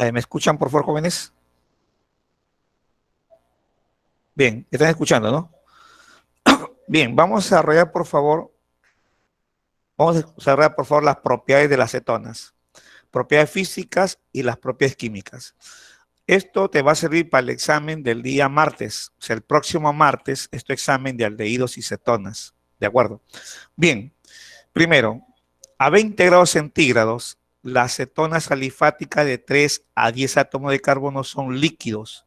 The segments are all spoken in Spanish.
¿Me escuchan, por favor, jóvenes? Bien, están escuchando, ¿no? Bien, vamos a desarrollar, por favor, las propiedades de las cetonas, propiedades físicas y las propiedades químicas. Esto te va a servir para el examen del día martes, o sea, el próximo martes, es tu examen de aldehídos y cetonas, ¿de acuerdo? Bien, primero, a 20 grados centígrados, las cetonas alifáticas de 3 a 10 átomos de carbono son líquidos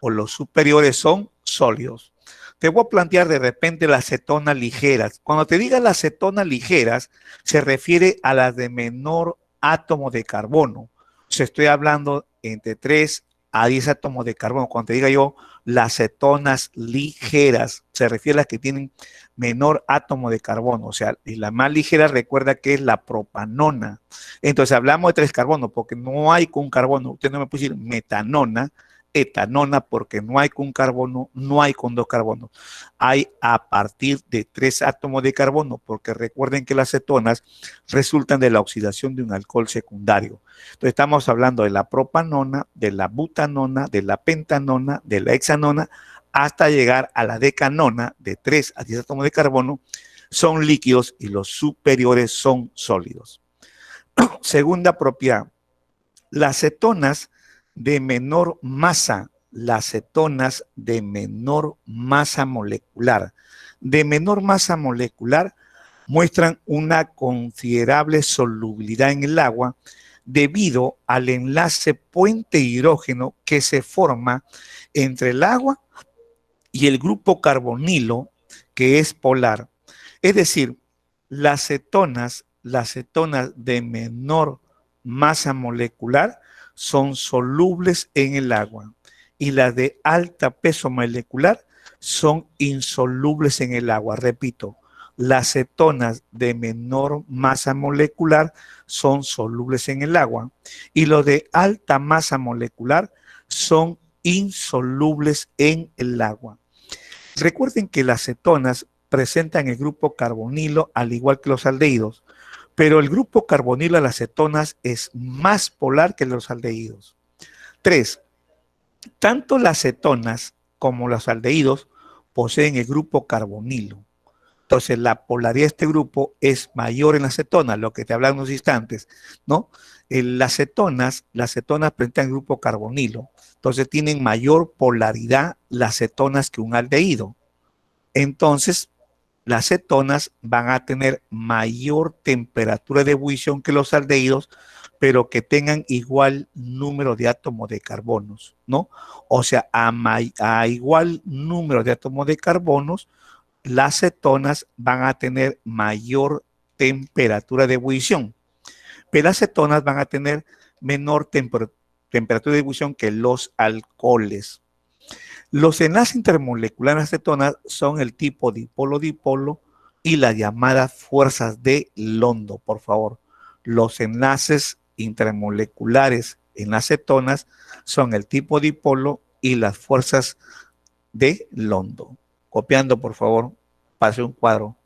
o los superiores son sólidos. Te voy a plantear de repente las cetonas ligeras. Cuando te diga las cetonas ligeras, se refiere a las de menor átomo de carbono. O sea, estoy hablando entre 3 a 10 átomos de carbono. Cuando te diga yo las cetonas ligeras, se refiere a las que tienen menor átomo de carbono. O sea, y la más ligera recuerda que es la propanona. Entonces hablamos de 3 carbonos porque no hay con carbono. Usted no me puede decir metanona, etanona, porque no hay con carbono, no hay con dos carbonos. Hay a partir de 3 átomos de carbono, porque recuerden que las cetonas resultan de la oxidación de un alcohol secundario. Entonces estamos hablando de la propanona, de la butanona, de la pentanona, de la hexanona, hasta llegar a la decanona de 3 a 10 átomos de carbono, son líquidos y los superiores son sólidos. Segunda propiedad, las cetonas de menor masa, las cetonas de menor masa molecular, muestran una considerable solubilidad en el agua debido al enlace puente hidrógeno que se forma entre el agua y el grupo carbonilo, que es polar. Es decir, las cetonas de menor masa molecular son solubles en el agua y las de alta peso molecular son insolubles en el agua. Repito, las cetonas de menor masa molecular son solubles en el agua y los de alta masa molecular son insolubles en el agua. Recuerden que las cetonas presentan el grupo carbonilo al igual que los aldehídos, pero el grupo carbonilo de las cetonas es más polar que los aldehídos. 3. Tanto las cetonas como los aldehídos poseen el grupo carbonilo. Entonces, la polaridad de este grupo es mayor en las cetonas, lo que te hablaba en unos instantes, ¿no? Las cetonas presentan el grupo carbonilo, entonces tienen mayor polaridad las cetonas que un aldehído. Entonces, las cetonas van a tener mayor temperatura de ebullición que los aldehídos, pero que tengan igual número de átomos de carbonos, ¿no? O sea, a igual número de átomos de carbonos, las cetonas van a tener mayor temperatura de ebullición, pero las cetonas van a tener menor temperatura de ebullición que los alcoholes. Los enlaces intermoleculares de acetonas son el tipo dipolo-dipolo y las llamadas fuerzas de Londo, por favor. Los enlaces intermoleculares en acetonas son el tipo dipolo y las fuerzas de Londo. Copiando, por favor, pase un cuadro.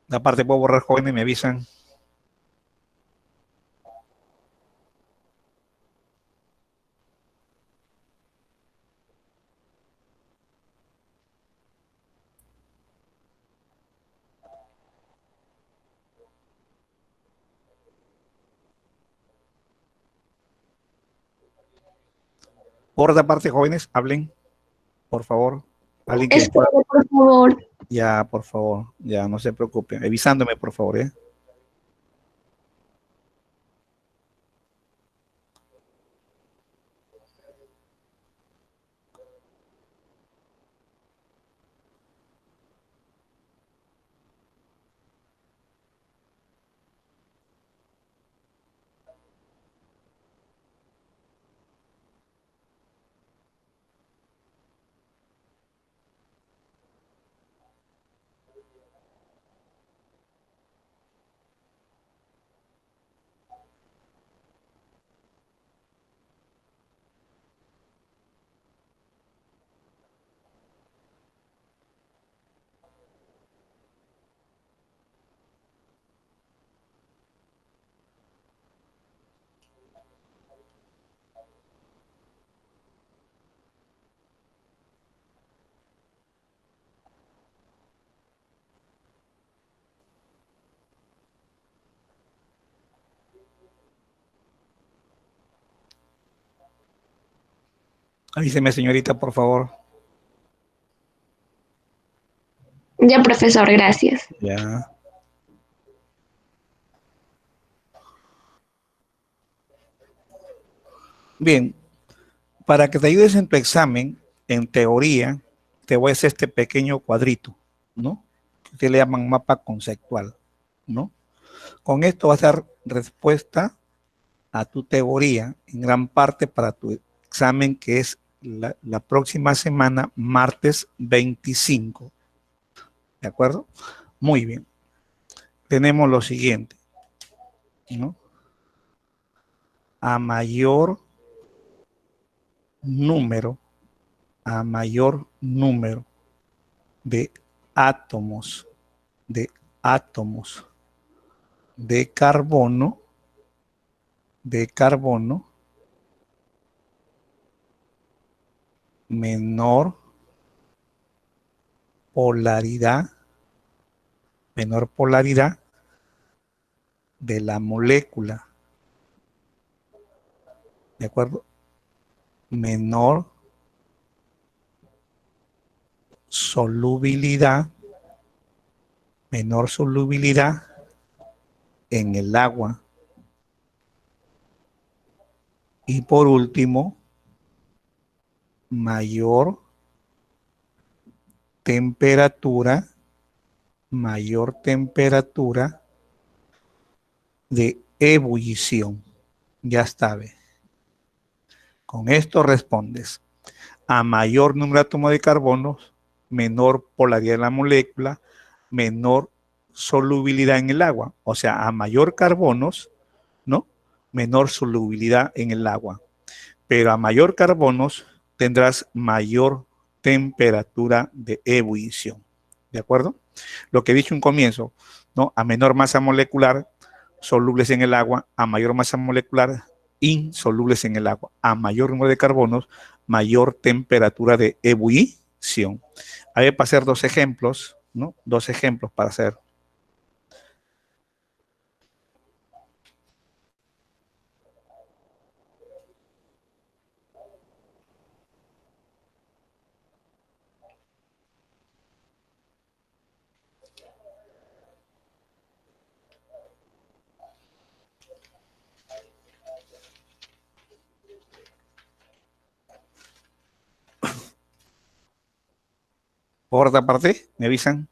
La parte puedo borrar, jóvenes, me avisan. Por otra parte, jóvenes, hablen, por favor. Alguien que pueda. Espere, por favor. Ya, por favor, ya no se preocupen. Avisándome, por favor, ¿eh? Avíseme, señorita, por favor. Ya, profesor, gracias. Ya. Bien, para que te ayudes en tu examen, en teoría, te voy a hacer este pequeño cuadrito, ¿no? Que le llaman mapa conceptual, ¿no? Con esto vas a dar respuesta a tu teoría en gran parte para tu examen que es la próxima semana, martes 25. ¿De acuerdo? Muy bien. Tenemos lo siguiente, ¿no? A mayor número, a mayor número de átomos, de átomos de carbono, menor polaridad, menor polaridad de la molécula, ¿de acuerdo? Menor solubilidad, menor solubilidad en el agua. Y por último, mayor temperatura, mayor temperatura de ebullición. Ya está, ¿ve? Con esto respondes. A mayor número de átomos de carbono, menor polaridad de la molécula, menor solubilidad en el agua. O sea, a mayor carbonos, ¿no? Menor solubilidad en el agua. Pero a mayor carbonos tendrás mayor temperatura de ebullición. ¿De acuerdo? Lo que he dicho en comienzo, ¿no? A menor masa molecular, solubles en el agua, a mayor masa molecular, insolubles en el agua. A mayor número de carbonos, mayor temperatura de ebullición. Hay para hacer dos ejemplos, ¿no? Dos ejemplos para hacer. Por otra parte, me avisan.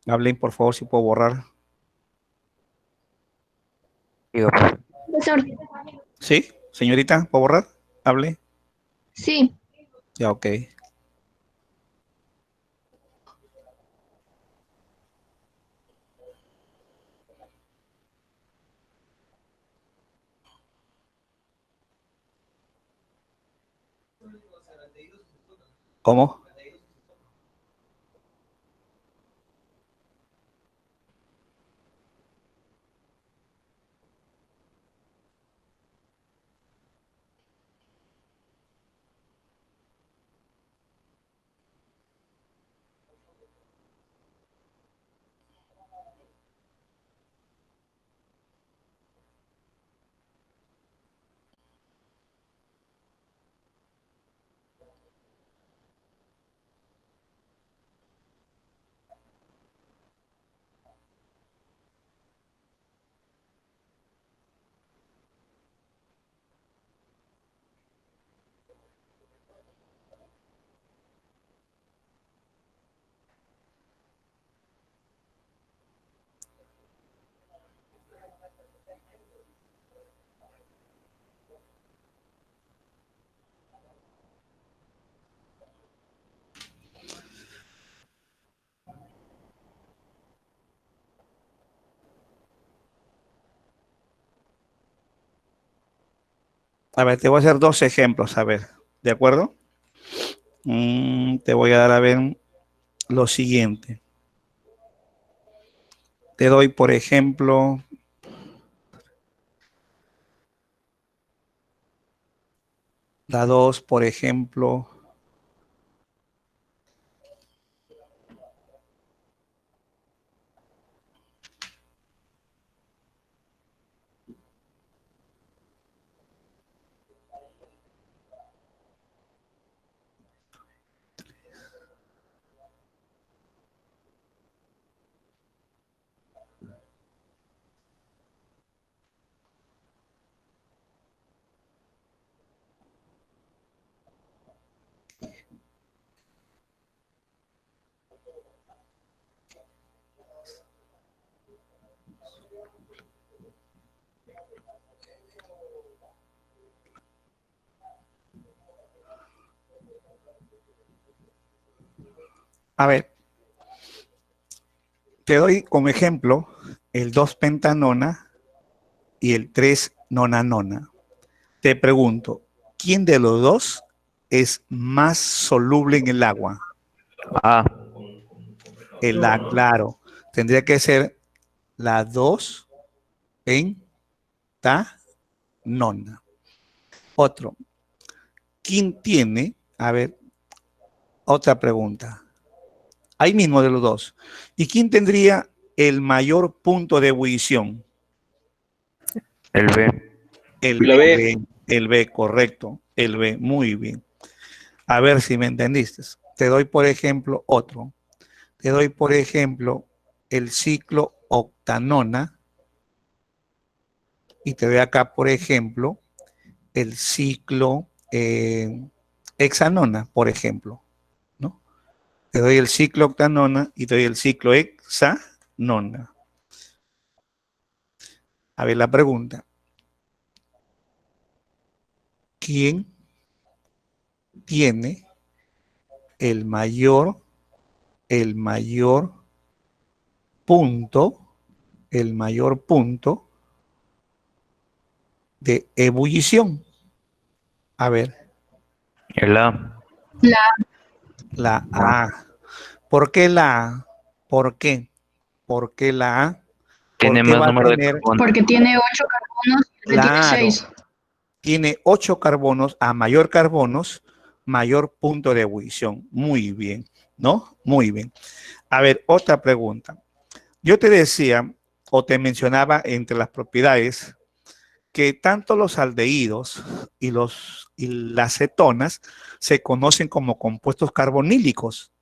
Hablen, por favor, si puedo borrar. Digo, profe. Profesor, ¿Sí? Señorita, ¿puedo borrar? Hable. sí. Ya, ok. ¿Cómo? A ver, te voy a hacer dos ejemplos, a ver, ¿de acuerdo? Te voy a dar a ver lo siguiente. Te doy, por ejemplo, la 2, por ejemplo. A ver, te doy como ejemplo el 2-pentanona y el 3-nonanona. Te pregunto, ¿quién de los dos es más soluble en el agua? A. El A, claro. Tendría que ser la 2-pentanona. Otro. ¿Quién tiene? A ver, otra pregunta. Ahí mismo de los dos. ¿Y quién tendría el mayor punto de ebullición? El B. El La B. B. El B, correcto. El B, muy bien. A ver si me entendiste. Te doy, por ejemplo, otro. Te doy, por ejemplo, el ciclo octanona. Y te doy acá, por ejemplo, el ciclo hexanona, por ejemplo, ¿no? Te doy el ciclo octanona y te doy el ciclo hexanona. A ver la pregunta. ¿Quién tiene el mayor punto de ebullición? A ver, El A. La la A. ¿Por qué la A? ¿Por qué? ¿Por qué la A? Tiene Porque más va a número de tener, carbono. porque tiene 8 carbonos y el B tiene claro, 6. tiene 8 carbonos, a mayor carbonos, mayor punto de ebullición. Muy bien, ¿no? Muy bien. A ver, otra pregunta. Yo te decía, o te mencionaba entre las propiedades, que tanto los aldehídos y las cetonas se conocen como compuestos carbonílicos,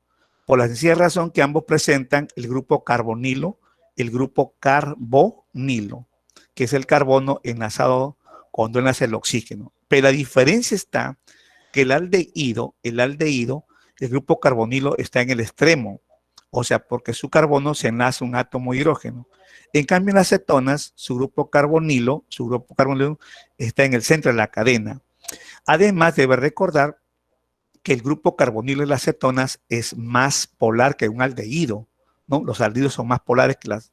por la sencilla razón que ambos presentan el grupo carbonilo, el grupo carbonilo, que es el carbono enlazado cuando enlaza el oxígeno. Pero la diferencia está que el grupo carbonilo está en el extremo, o sea, porque su carbono se enlaza a un átomo de hidrógeno. En cambio, en las cetonas, su grupo carbonilo está en el centro de la cadena. Además, debe recordar que el grupo carbonilo de las cetonas es más polar que un aldehído, ¿no? Los aldehídos son más polares que las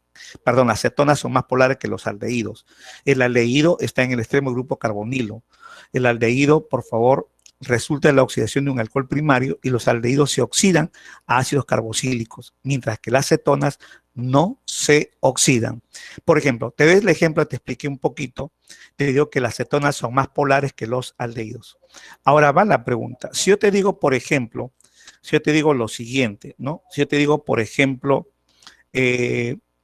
cetonas son más polares que los aldehídos. El aldehído está en el extremo del grupo carbonilo. El aldehído, por favor, resulta de la oxidación de un alcohol primario y los aldehídos se oxidan a ácidos carboxílicos, mientras que las cetonas no se oxidan. Por ejemplo, te doy el ejemplo, te expliqué un poquito, te digo que las cetonas son más polares que los aldehídos. Ahora va la pregunta. Si yo te digo, por ejemplo, si yo te digo lo siguiente, ¿no? Si yo te digo, por ejemplo,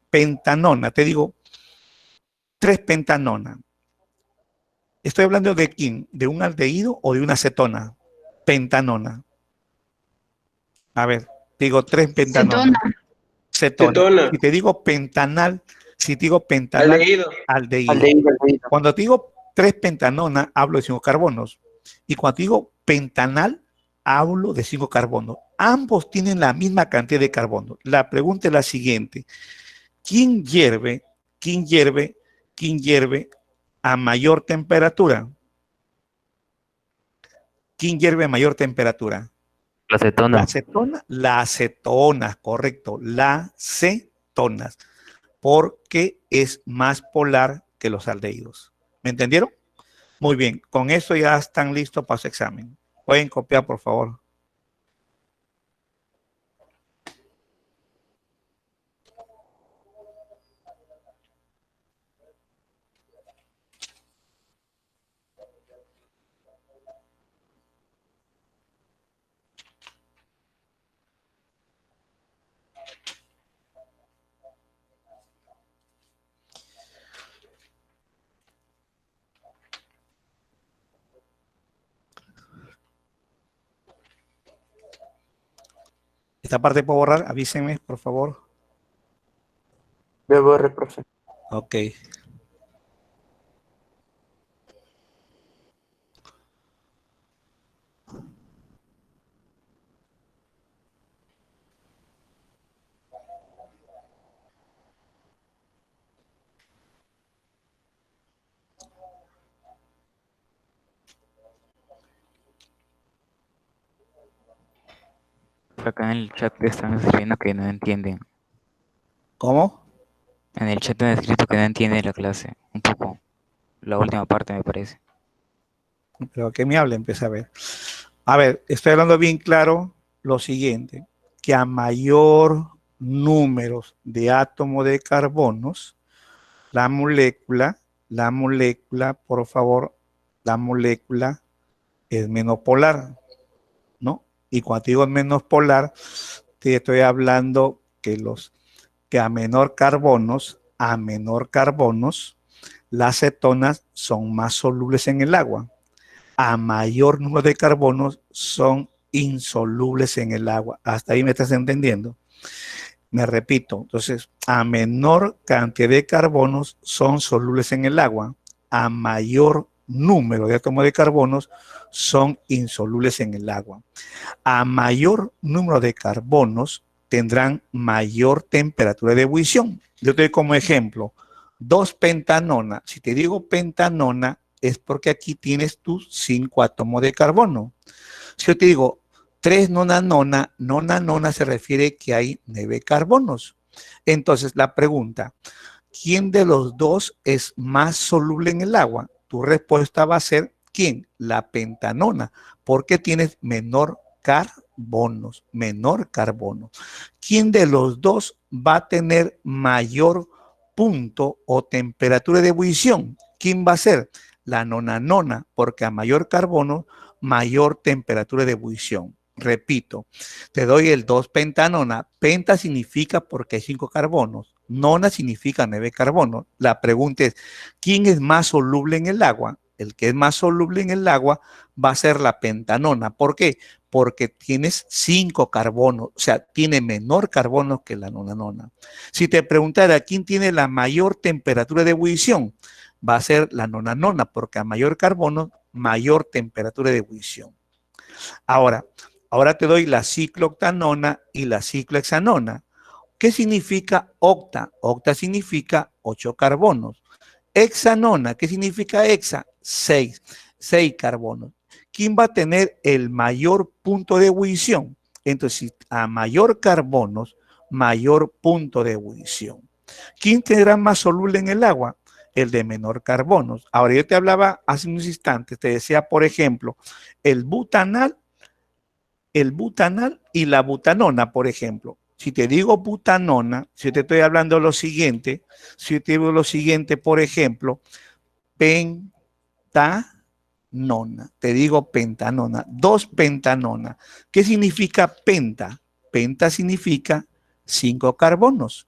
pentanona, te digo 3-pentanona. ¿Estoy hablando de quién? ¿De un aldehído o de una cetona? Pentanona. A ver, te digo 3-pentanona. Cetona. Cetona. Si te digo pentanal, si te digo pentanal, Aldehído. aldehído. Aldehído. Cuando te digo 3-pentanona, hablo de 5 carbonos. Y cuando te digo pentanal, hablo de 5 carbonos. Ambos tienen la misma cantidad de carbonos. La pregunta es la siguiente. ¿Quién hierve a mayor temperatura? ¿Quién hierve a mayor temperatura? La acetona. La acetona, las acetonas, correcto, las cetonas, porque es más polar que los aldehídos. ¿Me entendieron? Muy bien, con eso ya están listos para su examen. Pueden copiar, por favor. Esta parte puedo borrar, avísenme, por favor. Me borre, profe. Ok. Acá en el chat están escribiendo que no entienden. ¿Cómo? En el chat han escrito que no entienden la clase. Un poco. La última parte me parece. Pero que me hable, empieza a ver. A ver, estoy hablando bien claro lo siguiente, que a mayor número de átomos de carbonos, la molécula, por favor, la molécula es menos polar, ¿no? Y cuando digo menos polar, te estoy hablando que a menor carbonos, las cetonas son más solubles en el agua. A mayor número de carbonos son insolubles en el agua. Hasta ahí me estás entendiendo. Me repito, entonces, a menor cantidad de carbonos son solubles en el agua. A mayor número de átomos de carbonos son insolubles en el agua. A mayor número de carbonos tendrán mayor temperatura de ebullición. Yo te doy como ejemplo 2-pentanona. Si te digo pentanona, es porque aquí tienes tus 5 átomos de carbono. Si yo te digo 3-nonanona, nonanona se refiere que hay 9 carbonos. Entonces, la pregunta, ¿quién de los dos es más soluble en el agua? Tu respuesta va a ser, ¿quién? La pentanona, porque tienes menor carbono. ¿Quién de los dos va a tener mayor punto o temperatura de ebullición? ¿Quién va a ser? La nonanona, porque a mayor carbono, mayor temperatura de ebullición. Repito, te doy el 2-pentanona. Penta significa porque hay 5 carbonos. Nona significa 9 carbonos. La pregunta es, ¿quién es más soluble en el agua? El que es más soluble en el agua va a ser la pentanona. ¿Por qué? Porque tienes 5 carbonos, o sea, tiene menor carbono que la nonanona. Si te preguntara quién tiene la mayor temperatura de ebullición, va a ser la nonanona, porque a mayor carbono, mayor temperatura de ebullición. Ahora te doy la ciclooctanona y la ciclohexanona. ¿Qué significa octa? Octa significa 8 carbonos. Hexanona, ¿qué significa hexa? 6 carbonos. ¿Quién va a tener el mayor punto de ebullición? Entonces, a mayor carbonos, mayor punto de ebullición. ¿Quién tendrá más soluble en el agua? el de menor carbono. Ahora, yo te hablaba hace unos instantes, te decía, por ejemplo, el butanal y la butanona, por ejemplo. Si te digo butanona, si te estoy hablando de lo siguiente, si te digo lo siguiente, por ejemplo, pentanona, te digo pentanona, 2-pentanona. ¿Qué significa penta? Penta significa 5 carbonos.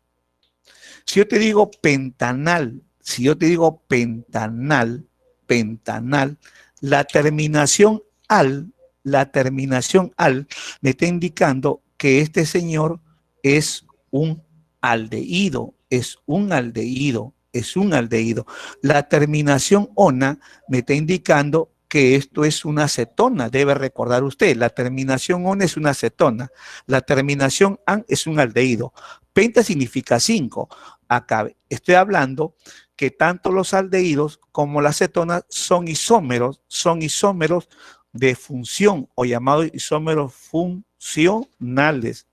Si yo te digo pentanal, si yo te digo pentanal, pentanal, la terminación al, la terminación al me está indicando que este señor es un aldehído, es un aldehído, es un aldehído. La terminación ona me está indicando que esto es una acetona, debe recordar usted, la terminación ona es una acetona, la terminación an es un aldehído. Penta significa 5. Acá estoy hablando que tanto los aldehídos como las cetonas son isómeros de función o llamados isómeros funcionales,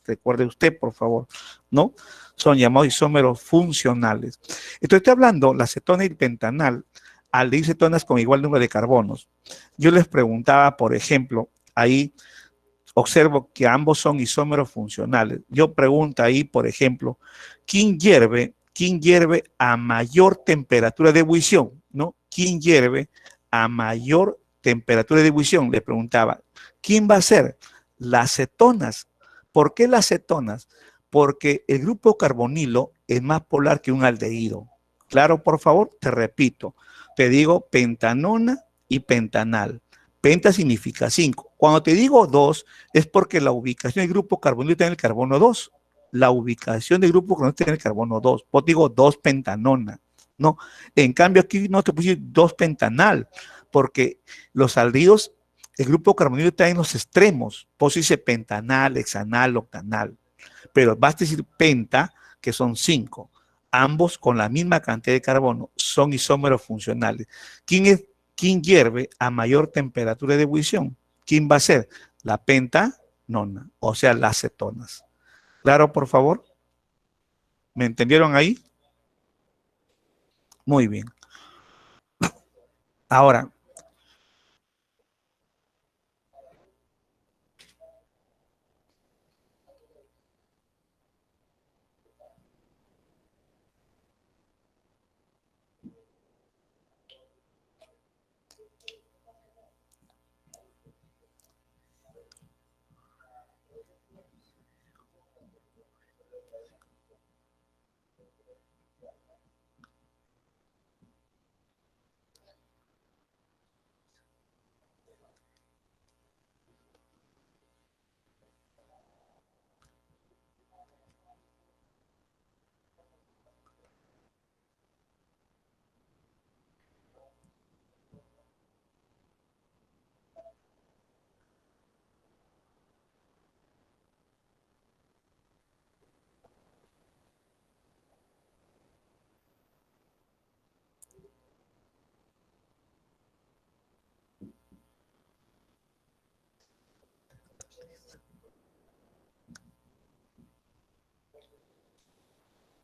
recuerde usted, por favor, ¿no? Son llamados isómeros funcionales. Entonces estoy hablando, la cetona y el pentanal, aldehídos y cetonas con igual número de carbonos. Yo les preguntaba, por ejemplo, ahí observo que ambos son isómeros funcionales. Yo pregunto ahí, por ejemplo, ¿quién hierve a mayor temperatura de ebullición? ¿No? ¿Quién hierve a mayor temperatura de ebullición? Le preguntaba. ¿Quién va a ser? Las cetonas. ¿Por qué las cetonas? Porque el grupo carbonilo es más polar que un aldehído. Claro, por favor, te repito. Te digo pentanona y pentanal. Penta significa 5. Cuando te digo 2, es porque la ubicación del grupo carbonilo está en el carbono 2. La ubicación del grupo carbonilo está en el carbono 2. Pues digo 2-pentanona, ¿no? En cambio, aquí no te puse 2-pentanal, porque los aldehídos, el grupo carbonilo está en los extremos. Pues dice pentanal, hexanal, octanal. Pero basta decir penta, que son 5. Ambos con la misma cantidad de carbono son isómeros funcionales. ¿Quién hierve a mayor temperatura de ebullición? ¿Quién va a ser? La pentanona, o sea, las cetonas. ¿Claro, por favor? ¿Me entendieron ahí? Muy bien. Ahora,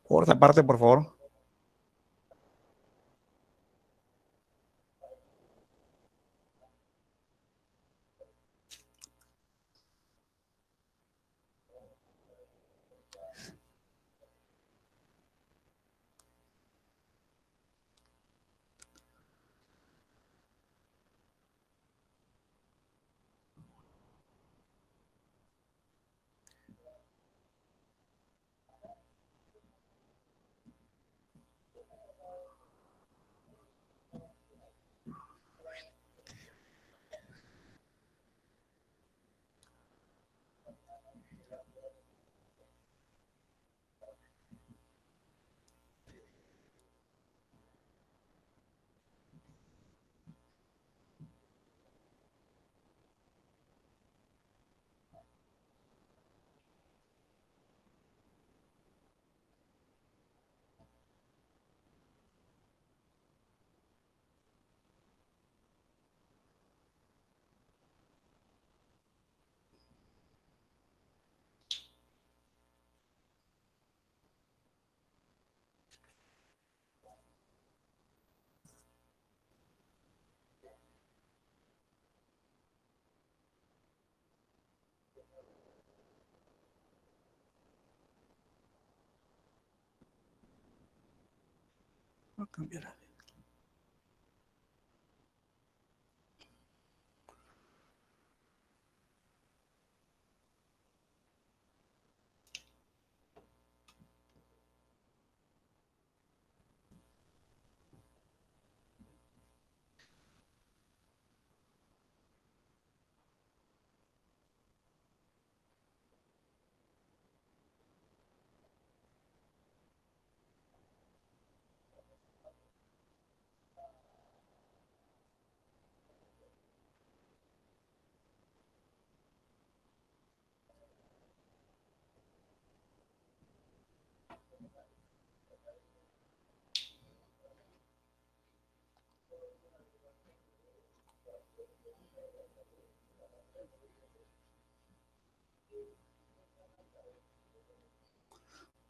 por otra parte, por favor. cambiar.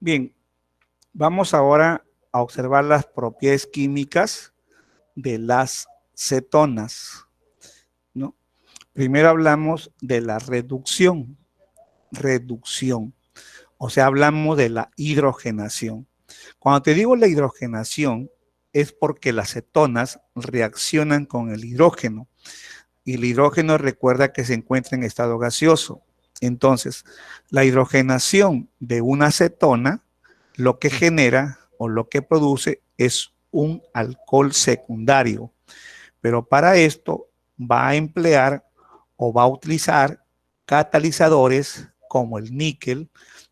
Bien, vamos ahora a observar las propiedades químicas de las cetonas, ¿no? Primero hablamos de la reducción, o sea, hablamos de la hidrogenación. Cuando te digo la hidrogenación, es porque las cetonas reaccionan con el hidrógeno, y el hidrógeno recuerda que se encuentra en estado gaseoso. Entonces, la hidrogenación de una cetona lo que genera o lo que produce es un alcohol secundario. Pero para esto va a emplear o va a utilizar catalizadores como el níquel,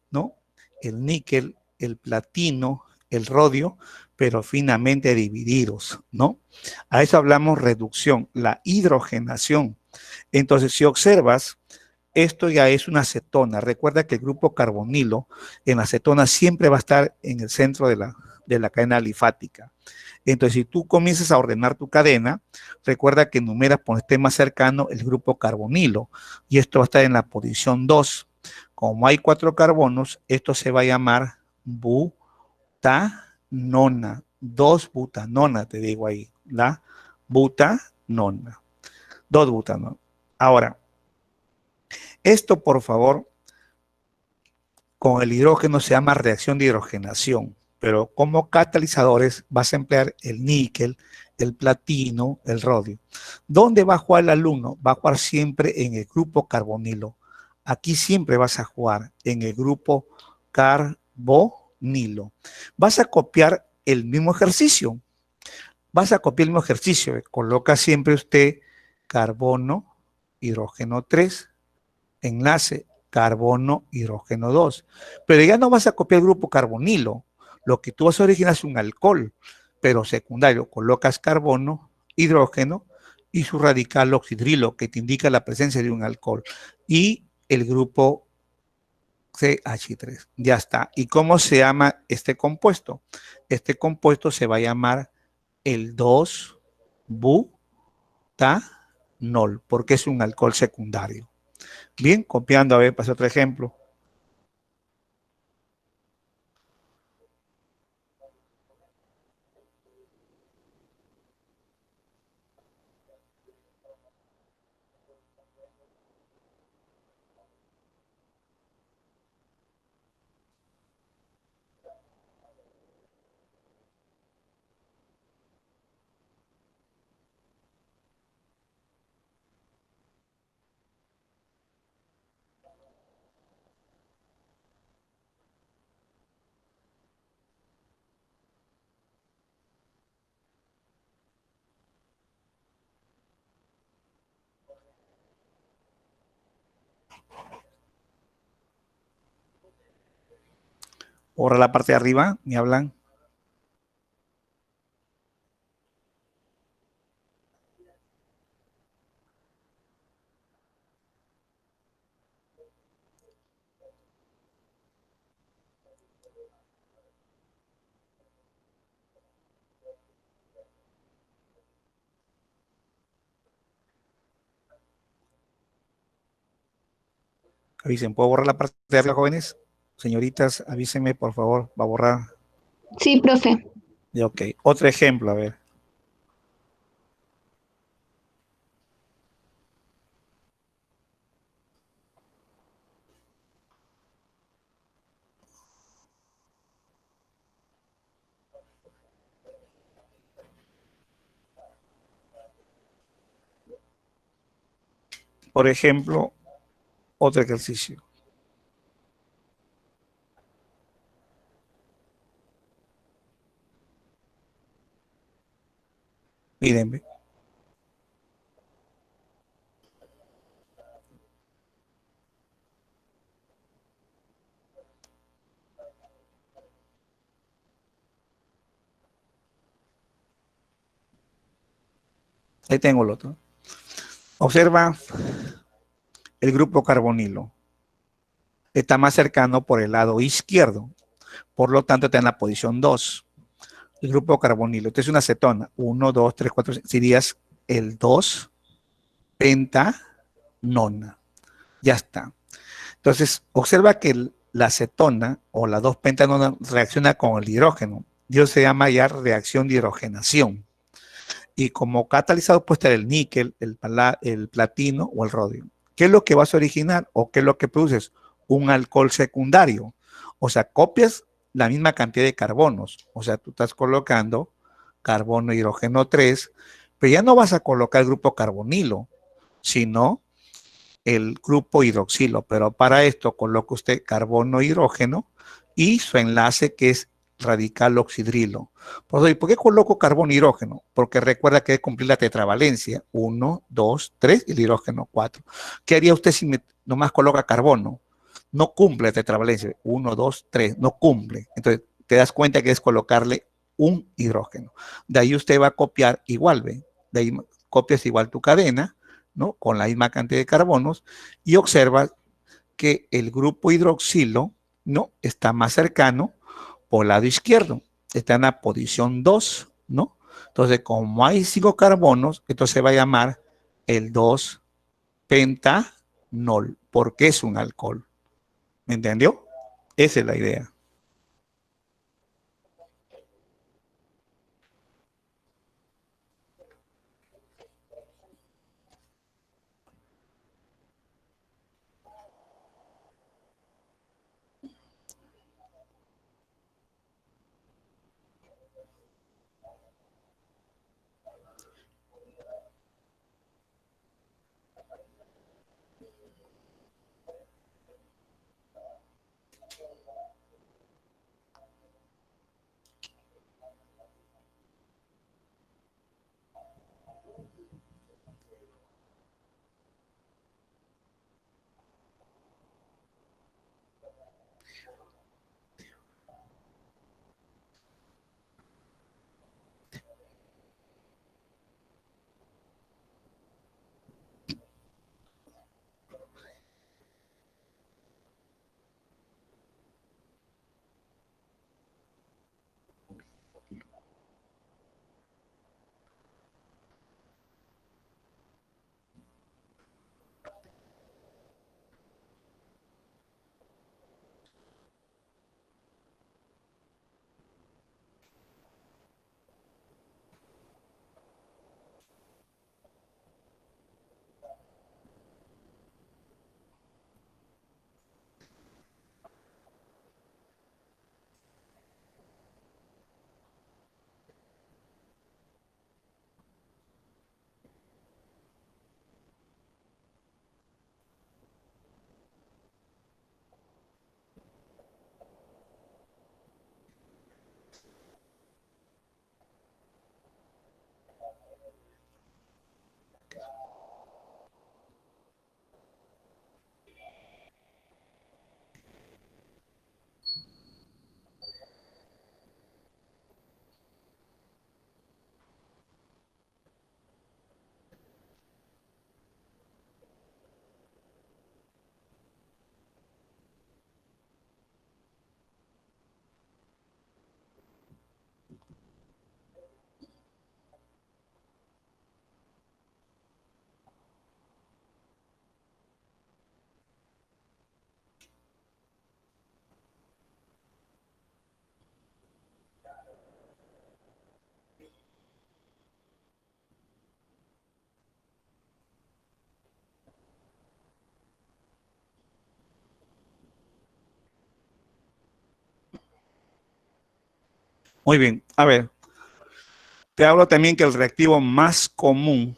¿no? El níquel, el platino, el rodio, pero finamente divididos, ¿no? A eso hablamos reducción, la hidrogenación. Entonces, si observas, esto ya es una cetona. Recuerda que el grupo carbonilo en la cetona siempre va a estar en el centro de la cadena alifática. Entonces, si tú comienzas a ordenar tu cadena, recuerda que enumeras por esté más cercano el grupo carbonilo, y esto va a estar en la posición 2. Como hay 4 carbonos, esto se va a llamar butanona. 2 butanona, te digo ahí, la butanona. 2 butanona. Ahora, esto, por favor, con el hidrógeno se llama reacción de hidrogenación, pero como catalizadores vas a emplear el níquel, el platino, el rodio. ¿Dónde va a jugar el alumno? Va a jugar siempre en el grupo carbonilo. Aquí siempre vas a jugar en el grupo carbonilo. Vas a copiar el mismo ejercicio. Vas a copiar el mismo ejercicio. Coloca siempre usted carbono, hidrógeno 3, enlace carbono, hidrógeno 2. Pero ya no vas a copiar el grupo carbonilo. Lo que tú vas a originar es un alcohol, pero secundario. Colocas carbono, hidrógeno y su radical oxidrilo, que te indica la presencia de un alcohol. Y el grupo CH3. Ya está. ¿Y cómo se llama este compuesto? Este compuesto se va a llamar el 2-butanol, porque es un alcohol secundario. Bien, copiando, a ver, pasé otro ejemplo. Ahora la parte de arriba, me hablan. Avisen, ¿puedo borrar la parte de arriba, jóvenes? Señoritas, avísenme, por favor, va a borrar. Sí, profe. Ya, ok. Otro ejemplo, a ver. Por ejemplo, otro ejercicio. Miren, ahí tengo el otro. Observa el grupo carbonilo. Está más cercano por el lado izquierdo. Por lo tanto, está en la posición 2. El grupo carbonilo. Esta es una acetona. 1, 2, 3, 4, 5. Serías el 2 pentanona. Ya está. Entonces, observa que la acetona o la 2 pentanona reacciona con el hidrógeno. Y eso se llama ya reacción de hidrogenación. Y como catalizador puede estar el níquel, el platino o el rodio. ¿Qué es lo que vas a originar o qué es lo que produces? Un alcohol secundario. O sea, copias la misma cantidad de carbonos. O sea, tú estás colocando carbono, hidrógeno 3, pero ya no vas a colocar el grupo carbonilo, sino el grupo hidroxilo. Pero para esto coloca usted carbono, hidrógeno y su enlace que es radical oxidrilo. ¿Por qué coloco carbono y hidrógeno? Porque recuerda que hay que cumplir la tetravalencia. 1, 2, 3 y el hidrógeno 4. ¿Qué haría usted si nomás coloca carbono? No cumple la tetravalencia. 1, 2, 3. No cumple. Entonces te das cuenta que es colocarle un hidrógeno. De ahí usted va a copiar igual, ¿ve? De ahí copias igual tu cadena, ¿no? Con la misma cantidad de carbonos y observas que el grupo hidroxilo, ¿no? Está más cercano por el lado izquierdo. Está en la posición 2, ¿no? Entonces, como hay 5 carbonos, esto se va a llamar el 2-pentanol, porque es un alcohol. ¿Me entendió? Esa es la idea. Muy bien. A ver, te hablo también que el reactivo más común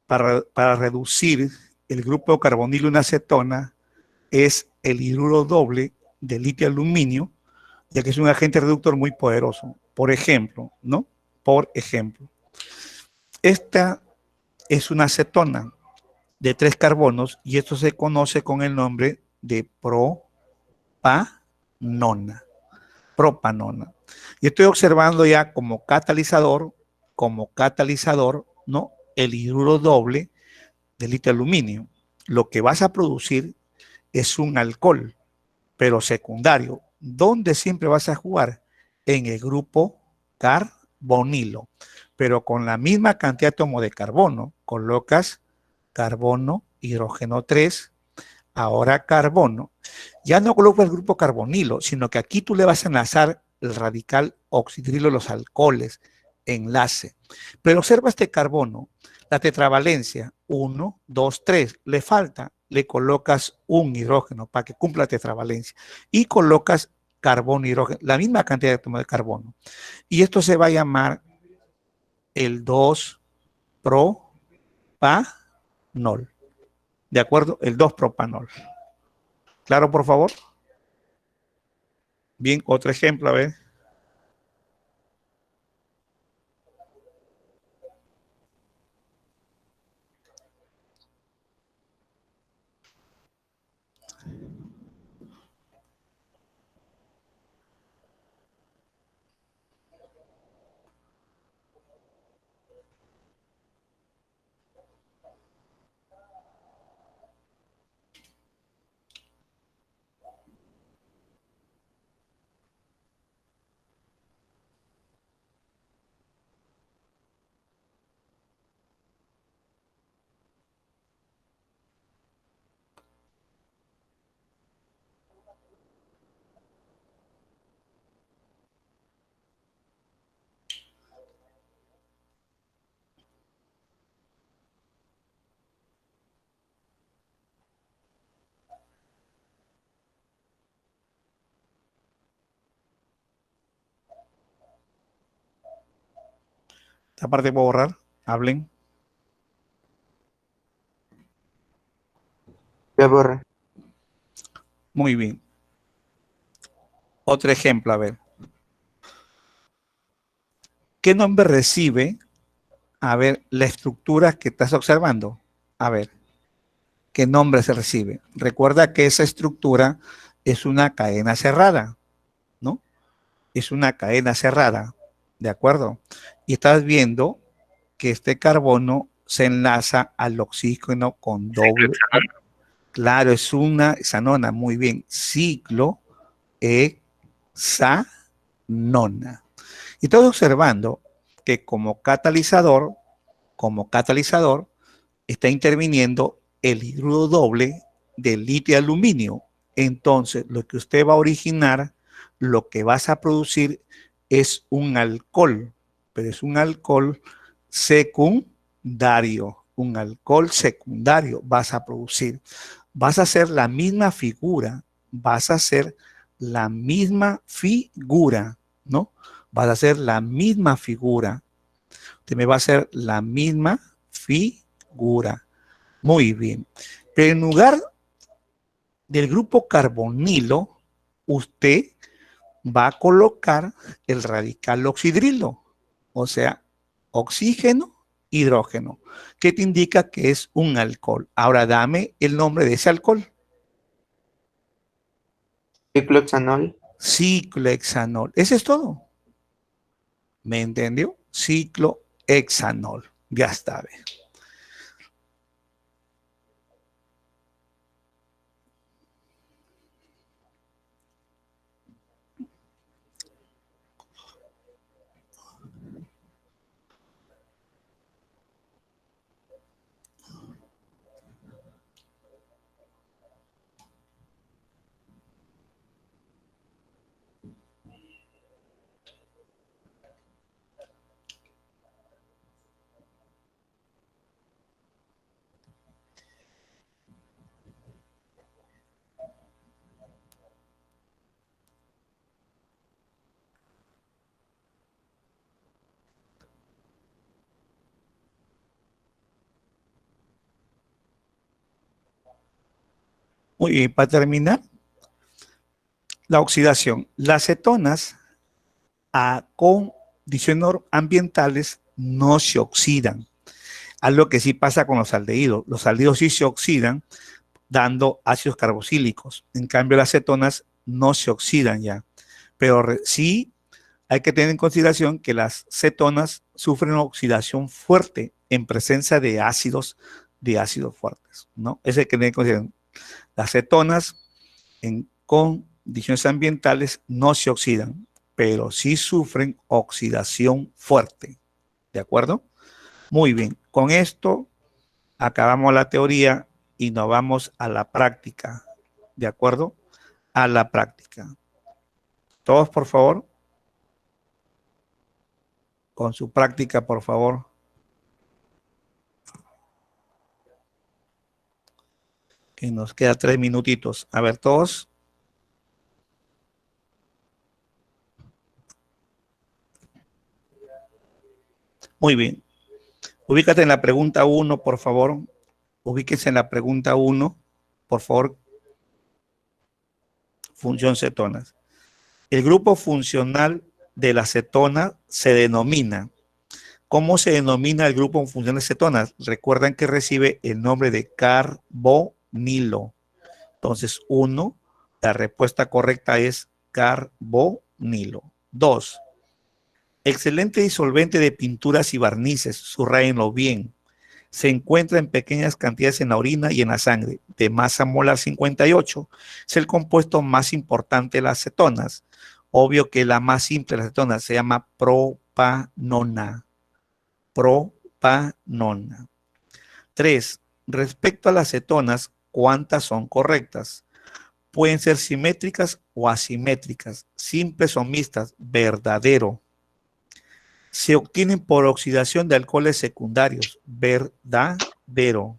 para reducir el grupo carbonilo una acetona es el hidruro doble de litio aluminio, ya que es un agente reductor muy poderoso. Por ejemplo, ¿no? Por ejemplo, esta es una acetona de 3 carbonos y esto se conoce con el nombre de propanona. Propanona. Y estoy observando ya como catalizador, ¿no? El hidruro doble de litio aluminio. Lo que vas a producir es un alcohol, pero secundario. ¿Dónde siempre vas a jugar? En el grupo carbonilo, pero con la misma cantidad de átomos de carbono. Colocas carbono, hidrógeno 3, ahora carbono. Ya no colocas el grupo carbonilo, sino que aquí tú le vas a enlazar el radical oxidrilo de los alcoholes, enlace. Pero observa este carbono, la tetravalencia, 1, 2, 3, le falta, le colocas un hidrógeno para que cumpla la tetravalencia y colocas carbono, hidrógeno, la misma cantidad de átomos de carbono. Y esto se va a llamar el 2-propanol. ¿De acuerdo? El 2-propanol. ¿Claro, por favor? Bien, otro ejemplo, a ver. Esta parte puedo borrar. Hablen. Ya borré. Muy bien. Otro ejemplo, a ver. ¿Qué nombre recibe, a ver, la estructura que estás observando? A ver, ¿qué nombre se recibe? Recuerda que esa estructura es una cadena cerrada, ¿no? Es una cadena cerrada, ¿de acuerdo? Y estás viendo que este carbono se enlaza al oxígeno con doble. Claro, es una hexanona, muy bien. Ciclo hexanona. Y estoy observando que como catalizador, está interviniendo el hidruro doble del litio aluminio. Entonces, lo que usted va a originar, lo que vas a producir es un alcohol, pero es un alcohol secundario. Un alcohol secundario vas a producir. Vas a hacer la misma figura, vas a hacer la misma figura, ¿no? Vas a hacer la misma figura. Usted me va a hacer la misma figura. Muy bien. Pero en lugar del grupo carbonilo, usted va a colocar el radical oxidrilo, o sea, oxígeno, hidrógeno, que te indica que es un alcohol. Ahora dame el nombre de ese alcohol. Ciclohexanol. Ciclohexanol. Ese es todo. ¿Me entendió? Ciclohexanol. Ya está. ¿Ve? Muy bien, para terminar, la oxidación. Las cetonas a condiciones ambientales no se oxidan. Algo que sí pasa con los aldehídos. Los aldehídos sí se oxidan dando ácidos carboxílicos. En cambio, las cetonas no se oxidan ya. Pero sí hay que tener en consideración que las cetonas sufren oxidación fuerte en presencia de ácidos fuertes, ¿no? Eso hay que tener en consideración. Las cetonas en condiciones ambientales no se oxidan, pero sí sufren oxidación fuerte. ¿De acuerdo? Muy bien. Con esto acabamos la teoría y nos vamos a la práctica. ¿De acuerdo? A la práctica. Todos, por favor. Con su práctica, por favor. Que nos queda 3 minutitos. A ver, todos. Muy bien. Ubícate en la pregunta 1, por favor. Ubíquense en la pregunta 1, por favor. Función cetonas. El grupo funcional de la cetona se denomina. ¿Cómo se denomina el grupo funcional de cetonas? Recuerdan que recibe el nombre de carbonilo. Entonces, 1, la respuesta correcta es carbonilo. 2, excelente disolvente de pinturas y barnices, subrayenlo bien. Se encuentra en pequeñas cantidades en la orina y en la sangre, de masa molar 58. Es el compuesto más importante de las cetonas. Obvio que la más simple de las cetonas se llama propanona. Propanona. 3. Respecto a las cetonas, ¿cuántas son correctas? Pueden ser simétricas o asimétricas, simples o mixtas, verdadero. Se obtienen por oxidación de alcoholes secundarios, verdadero.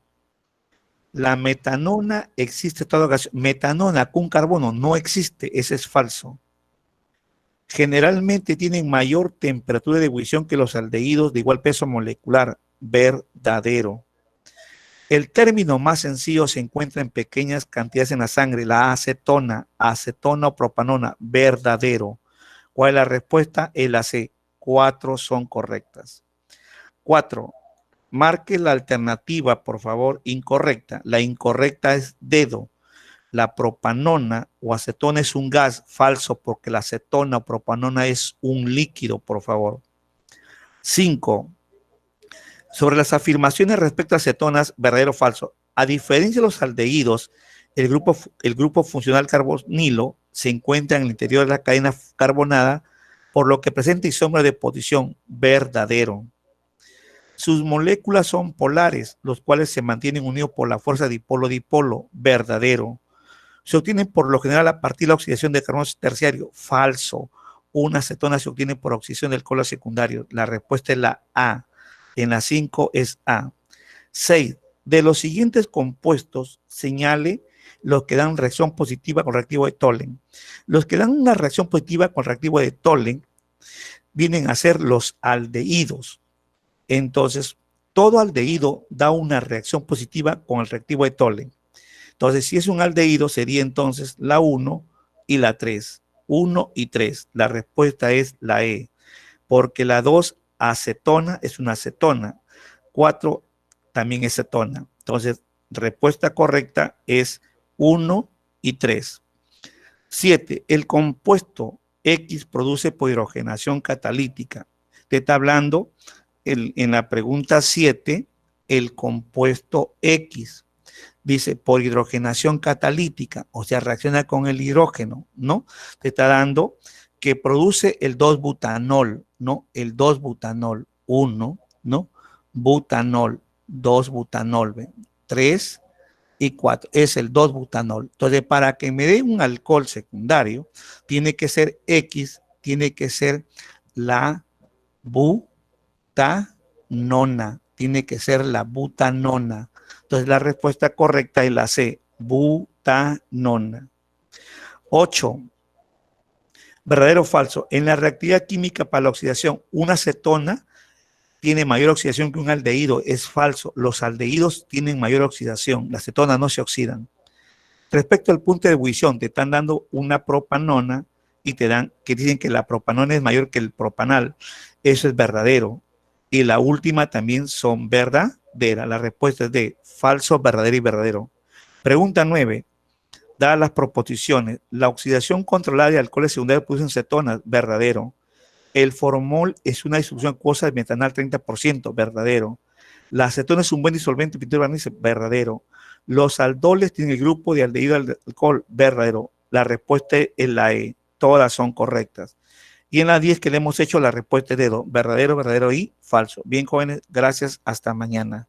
La metanona existe toda ocasión. Metanona con carbono no existe, ese es falso. Generalmente tienen mayor temperatura de ebullición que los aldehídos de igual peso molecular, verdadero. El término más sencillo se encuentra en pequeñas cantidades en la sangre, la acetona, acetona o propanona, verdadero. ¿Cuál es la respuesta? El AC. 4 son correctas. 4. Marque la alternativa, por favor, incorrecta. La incorrecta es dedo. La propanona o acetona es un gas, falso, porque la acetona o propanona es un líquido, por favor. 5. Sobre las afirmaciones respecto a cetonas, verdadero o falso. A diferencia de los aldehídos, el grupo funcional carbonilo se encuentra en el interior de la cadena carbonada, por lo que presenta isómeros de posición, verdadero. Sus moléculas son polares, los cuales se mantienen unidos por la fuerza dipolo-dipolo, verdadero. Se obtienen por lo general a partir de la oxidación de carbono terciario, falso. Una acetona se obtiene por oxidación del alcohol secundario. La respuesta es la A. En la 5 es A. 6. De los siguientes compuestos, señale los que dan reacción positiva con reactivo de Tolen. Los que dan una reacción positiva con reactivo de Tolen vienen a ser los aldehídos. Entonces, todo aldehído da una reacción positiva con el reactivo de Tolen. Entonces, si es un aldehído, sería entonces la 1 y la 3. 1 y 3. La respuesta es la E, porque la 2, acetona, es una acetona. 4 también es cetona. Entonces, respuesta correcta es 1 y 3. 7. El compuesto X produce por hidrogenación catalítica. Te está hablando en la pregunta 7, el compuesto X. Dice por hidrogenación catalítica, o sea, reacciona con el hidrógeno, ¿no? Te está dando que produce el 2-butanol, ¿no? El 2-butanol, 1, ¿no? Butanol, 2-butanol, 3 y 4, es el 2-butanol. Entonces, para que me dé un alcohol secundario, tiene que ser X, tiene que ser la butanona, tiene que ser la butanona. Entonces, la respuesta correcta es la C, butanona. 8. ¿Verdadero o falso? En la reactividad química para la oxidación, una acetona tiene mayor oxidación que un aldehído. Es falso. Los aldehídos tienen mayor oxidación. Las cetonas no se oxidan. Respecto al punto de ebullición, te están dando una propanona y te dan, que dicen que la propanona es mayor que el propanal. Eso es verdadero. Y la última también son verdaderas. La respuesta es de falso, verdadero y verdadero. Pregunta 9. Dadas las proposiciones, la oxidación controlada de alcoholes secundarios producen cetonas, verdadero. El formol es una disolución acuosa de metanal 30%, verdadero. La acetona es un buen disolvente en pintura de barniz, verdadero. Los aldoles tienen el grupo de aldehído al alcohol, verdadero. La respuesta es la E, todas son correctas. Y en las 10 que le hemos hecho, la respuesta es de verdadero, verdadero y falso. Bien, jóvenes, gracias, hasta mañana.